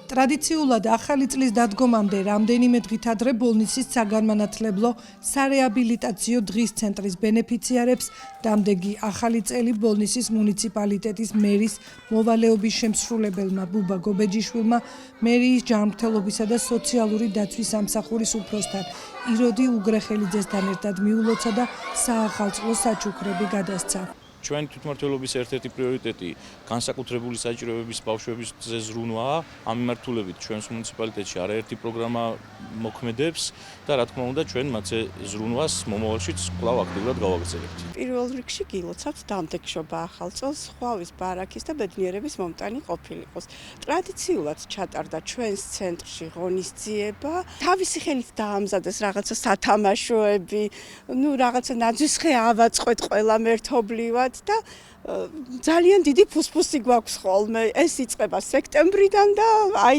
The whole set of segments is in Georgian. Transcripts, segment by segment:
ტრადიციულად ახალი წლის დადგომამდე რამდენიმე დღით ადრე ბოლნისის საგანმანათლებლო სარეაბილიტაციო დღის ცენტრის ბენეფიციარებს დამდეგი ახალი წელი ბოლნისის მუნიციპალიტეტის მერის მოვალეობის შემსრულებელმა ბუბა გობეჯიშვილმა მერიის ჯანმრთელობისა და სოციალური დაცვის სამსახურის უფროსთან იროდი უგრეხელიძესთან ერთად მიულოცა და საახალწლო საჩუქრები გადასცა. Ჩვენ თვითმმართველობის ერთ-ერთი პრიორიტეტი განსაკუთრებული საჭიროებების ბავშვების ზრუნვაა. ამ მიმართულებით ჩვენს მუნიციპალიტეტში არაერთი პროგრამა მოქმედებს და რა თქმა უნდა ჩვენ მათზე ზრუნვას მომავალშიც კვლავ აქტიურად გავაგრძელებთ. პირველ რიგში გილოცავთ დამდეგშობა ახალ წელს ხვავის ბარაქის და ბედნიერების მომტანი ყოფილიყოს. ტრადიციულად ჩატარდა ჩვენს ცენტრში ღონისძიება. თავისი ხელით დაამზადეს რაღაცა სათამაშოები, რაღაცა ნაძვისხე ავაწყოთ ყველა მერთობლივად. და ძალიან დიდი ფუსფუსი გვაქვს ხოლმე. ეს იწყება სექტემბრიდან და აი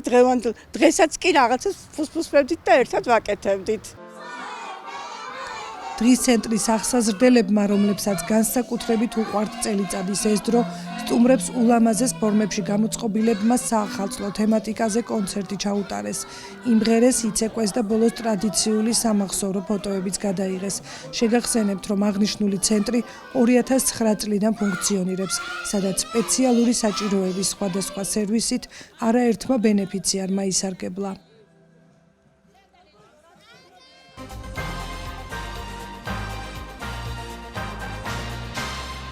დღესაც კი რაღაცა ფუსფუსებდით და ერთად ვაკეთებდით. დღის ცენტრის აღსაზრდელებმა, რომლებსაც განსაკუთრებით უყვართ წელიწადის ეს დრო, სტუმრებს ულამაზეს ფორმებში გამოწყობილებმა საახალწლო თემატიკაზე კონცერტი ჩაუტარეს. იმღერეს, იცეკვეს და ბოლოს ტრადიციული სამახსოვრო ფოტოებიც გადაიღეს. შეგახსენებთ, რომ აღნიშნული ცენტრი 2009 წლიდან ფუნქციონირებს, სადაც სპეციალური საჭიროების სხვადასხვა სერვისით არაერთმა ბენეფიციარმა ისარგებლა.